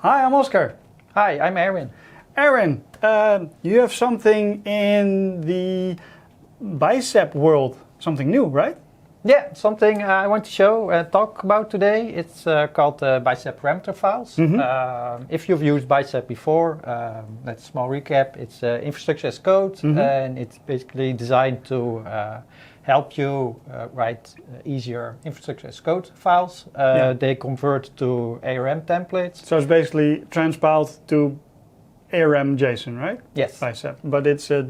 Hi, I'm Oscar. Hi, I'm Erwin. Erwin, you have something in the Bicep world, something new, right? Yeah, something I want to talk about today. It's called Bicep Parameter Files. If you've used Bicep before, let's small recap. It's infrastructure as code, and it's basically designed to help you write easier infrastructure as code files. They convert to ARM templates. So it's basically transpiled to ARM JSON, right? Yes. Bicep, but it's a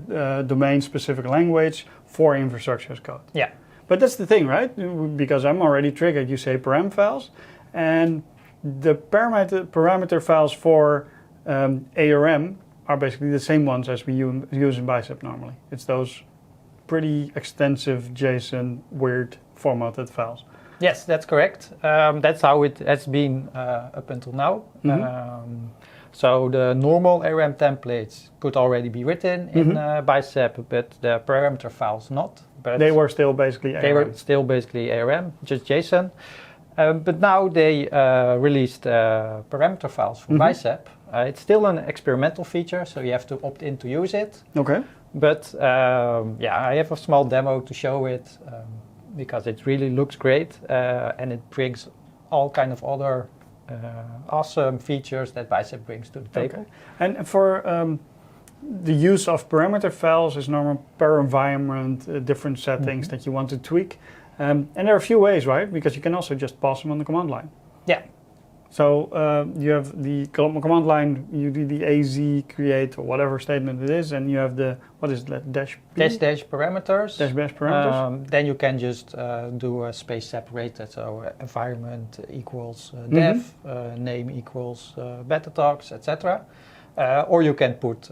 domain-specific language for infrastructure as code. Yeah. But that's the thing, right? Because I'm already triggered, you say param files, and the parameter files for ARM are basically the same ones as we use in Bicep normally. It's those pretty extensive JSON, weird formatted files. Yes, that's correct. That's how it has been up until now. So the normal ARM templates could already be written in Bicep, but the parameter files not. But they were still basically ARM. They were still basically ARM, just JSON. But now they released parameter files for Bicep. It's still an experimental feature, so you have to opt in to use it. Okay. But I have a small demo to show it because it really looks great and it brings all kind of other awesome features that Bicep brings to the table. Okay. And for the use of parameter files is normal per environment, different settings that you want to tweak. And there are a few ways, right? Because you can also just pass them on the command line. Yeah. So you have the command line, you do the AZ create or whatever statement it is, and you have the, what is that, dash P? Dash parameters. Dash parameters. Then you can just do a space separated, so environment equals dev, name equals Betatalks, etc. Or you can put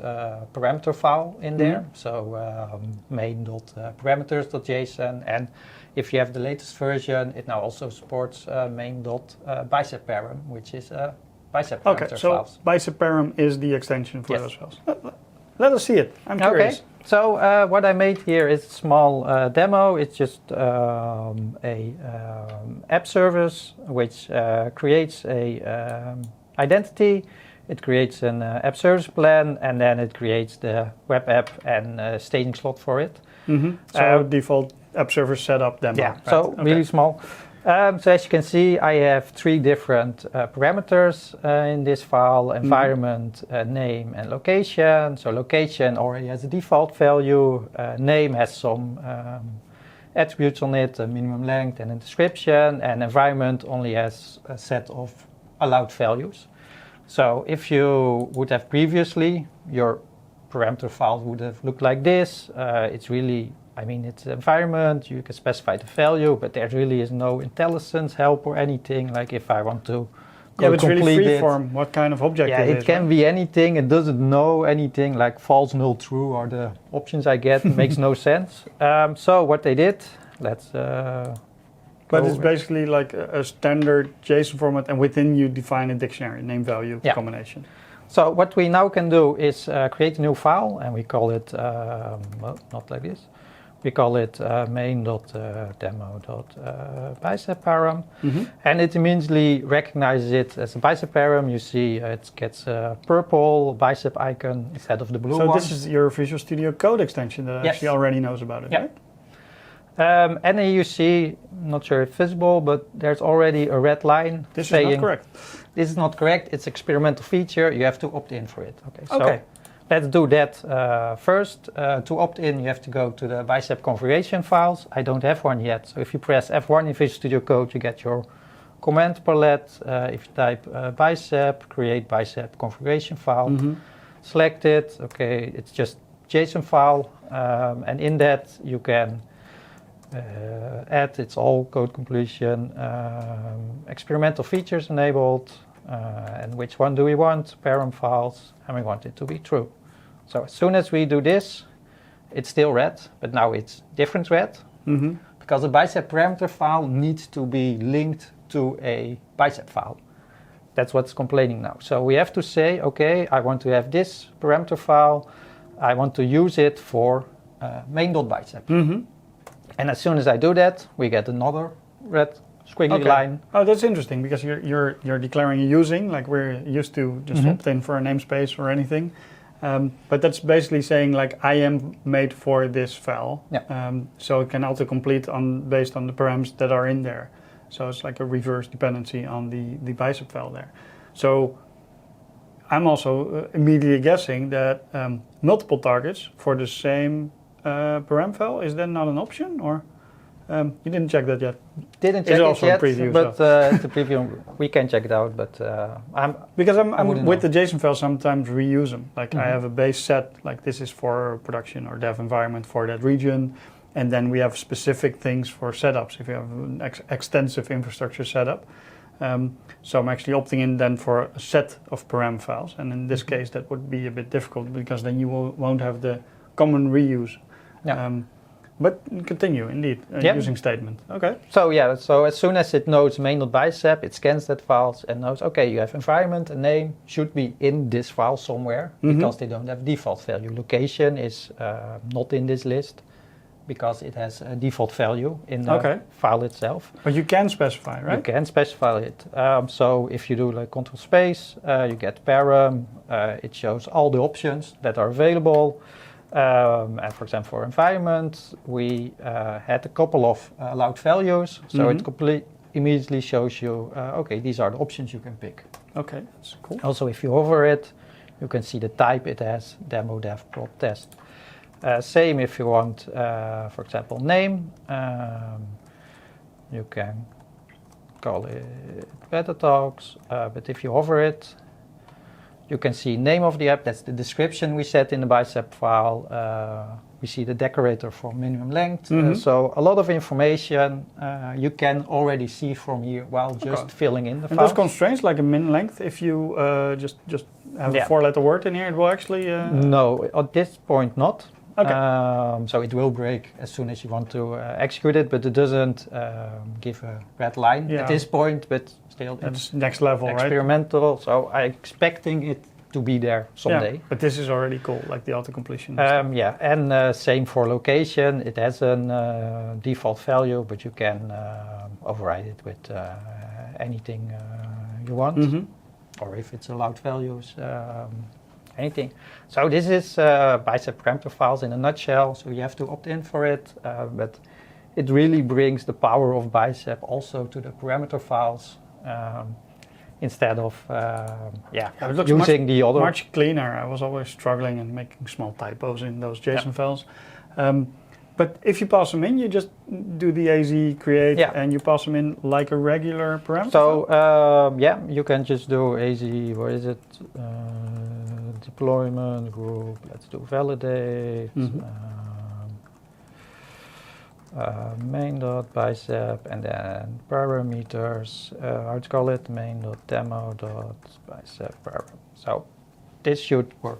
parameter file in there, so main.parameters.json, and if you have the latest version, it now also supports main.bicep param, which is bicep parameter files. So bicep param is the extension for those files. Let us see it. I'm curious. Okay. So what I made here is a small demo. It's just app service which creates a identity. It creates an app service plan, and then it creates the web app and staging slot for it. So default app server setup demo. Yeah, right? so really small. So as you can see, I have three different parameters in this file: environment, name, and location. So location already has a default value. Name has some attributes on it, a minimum length and a description. And environment only has a set of allowed values. So if you would have previously, your parameter file would have looked like this. It's really, it's environment, you can specify the value, but there really is no IntelliSense help or anything. Like if I want to but it's really freeform, what kind of object it is. It can be anything, it doesn't know anything, like false, null, true are the options I get. It makes no sense. So what they did, let's but it's basically like a standard JSON format, and within you define a dictionary, name value combination. So what we now can do is create a new file, and we call it, not like this. We call it main.demo.bicep param, and it immediately recognizes it as a bicep param. You see it gets a purple bicep icon instead of the blue one. So this is your Visual Studio Code extension that actually already knows about it, right? And then you see, not sure if visible, but there's already a red line saying, is not correct. This is not correct, it's experimental feature, you have to opt in for it. So let's do that first. To opt in, you have to go to the Bicep configuration files. I don't have one yet, so if you press F1 in Visual Studio Code, you get your command palette. If you type Bicep, create Bicep configuration file, select it. It's just JSON file, and in that you can add, it's all code completion, experimental features enabled, and which one do we want? Param files, and we want it to be true. So as soon as we do this, it's still red, but now it's different red, because the bicep parameter file needs to be linked to a bicep file. That's what's complaining now. So we have to say, okay, I want to have this parameter file, I want to use it for main.bicep. And as soon as I do that, we get another red squiggly line. Oh, that's interesting because you're declaring using, like we're used to just opt in for a namespace or anything. But that's basically saying like I am made for this file. Yeah. So it can autocomplete based on the params that are in there. So it's like a reverse dependency on the Bicep file there. So I'm also immediately guessing that multiple targets for the same param file is then not an option, or you didn't check that yet? Didn't check it yet, preview, but the preview we can check it out. But I'm with the JSON files sometimes reuse them. Like I have a base set, like this is for production or dev environment for that region, and then we have specific things for setups. If you have an extensive infrastructure setup, so I'm actually opting in then for a set of param files, and in this case that would be a bit difficult because then you won't have the common reuse. Yeah. But continue, indeed, using statement. Okay. So so as soon as it knows main.bicep, it scans that files and knows, okay, you have environment, a name, should be in this file somewhere, because they don't have default value. Location is not in this list because it has a default value in the file itself. But you can specify, right? You can specify it. So if you do like control space, you get param, it shows all the options that are available. And for example, for environment, we had a couple of allowed values, so it immediately shows you, okay, these are the options you can pick. Okay, that's cool. Also, if you hover it, you can see the type it has, demo, dev, prod, test. Same if you want, for example, name, you can call it Betatalks, but if you hover it, you can see name of the app, that's the description we set in the Bicep file. We see the decorator for minimum length. So a lot of information you can already see from here while just filling in the file. And those constraints, like a min length, if you just have a 4-letter word in here, it will actually... No, at this point not. Okay. So it will break as soon as you want to execute it, but it doesn't give a red line at this point, but still that's next level, experimental, right? So I'm expecting it to be there someday. Yeah, but this is already cool, like the auto-completion. Yeah, and same for location. It has a default value, but you can override it with anything you want, or if it's allowed values, anything. So this is Bicep Parameter Files in a nutshell. So you have to opt in for it, but it really brings the power of Bicep also to the parameter files. Instead of it looks using the other. Much cleaner. I was always struggling and making small typos in those JSON files. But if you pass them in, you just do the AZ create and you pass them in like a regular parameter file? So you can just do AZ, what is it? Deployment group, let's do validate. Main.bicep and then parameters, how to call it, main.demo.bicep param. So this should work.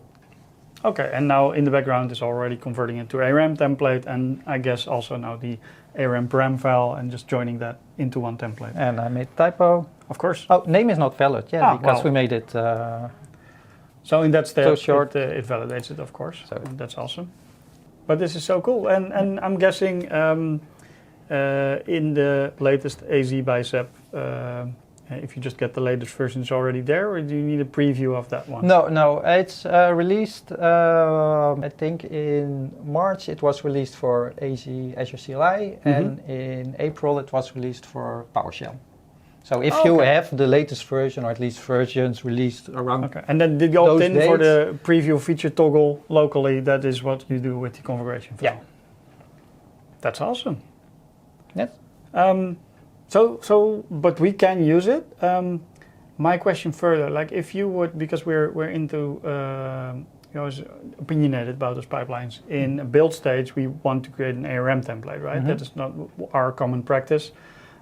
Okay, and now in the background is already converting it to ARM template, and I guess also now the ARM param file and just joining that into one template. And I made a typo. Of course. Oh, name is not valid, because we made it so in that step, so short. It validates it, of course. So that's awesome. But this is so cool, and I'm guessing in the latest AZ Bicep, if you just get the latest version, it's already there, or do you need a preview of that one? No, it's released. I think in March it was released for AZ Azure CLI, and in April it was released for PowerShell. So if you have the latest version, or at least versions released around and then did you opt in dates? for the preview feature toggle locally? That is what you do with the configuration file. Yeah. That's awesome. Yes. But we can use it. My question further, like if you would, because we're into opinionated about those pipelines. In a build stage, we want to create an ARM template, right? That is not our common practice.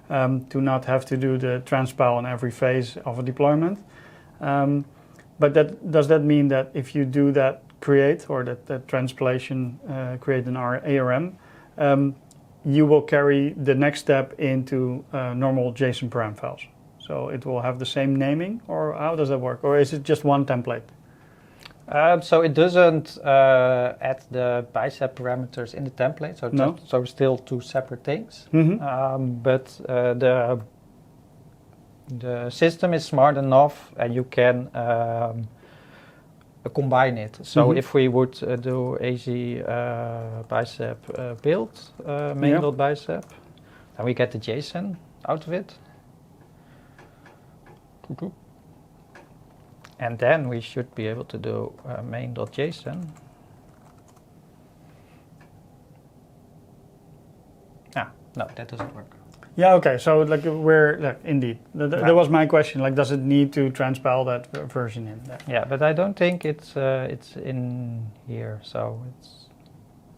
To not have to do the transpile on every phase of a deployment. But does that mean that if you do that create, or that transpilation create an ARM, you will carry the next step into normal JSON param files? So it will have the same naming, or how does that work? Or is it just one template? So it doesn't add the Bicep parameters in the template, so still two separate things. But the the system is smart enough and you can combine it. So if we would do AZ bicep build main.bicep, then we get the JSON out of it. And then we should be able to do main.json. No, that doesn't work. Yeah, okay, so like indeed, that was my question, like does it need to transpile that version in there? Yeah, but I don't think it's in here, so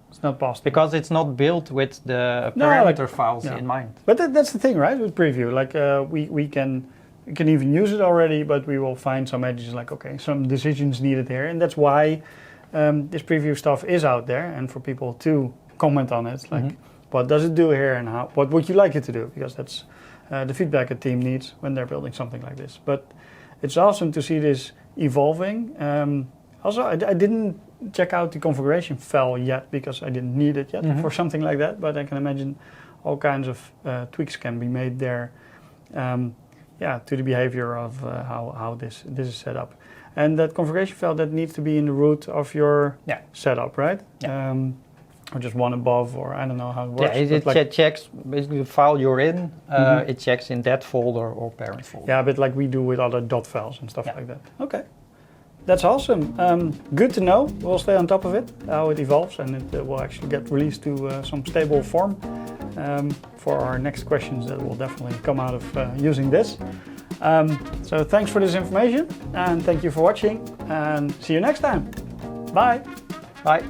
it's not possible. Because it's not built with the parameter files in mind. But that's the thing, right, with preview, like we can even use it already, but we will find some edges like, okay, some decisions needed here, and that's why this preview stuff is out there, and for people to comment on it, like, what does it do here and what would you like it to do? Because that's the feedback a team needs when they're building something like this. But it's awesome to see this evolving. Also, I didn't check out the configuration file yet because I didn't need it yet for something like that. But I can imagine all kinds of tweaks can be made there to the behavior of how this is set up. And that configuration file, that needs to be in the root of your setup, right? Yeah. Or just one above, or I don't know how it works. Yeah, it checks basically the file you're in. It checks in that folder or parent folder. Yeah, but like we do with other dot files and stuff like that. Okay, that's awesome. Good to know. We'll stay on top of it, how it evolves, and it will actually get released to some stable form for our next questions that will definitely come out of using this. So thanks for this information, and thank you for watching, and see you next time. Bye. Bye.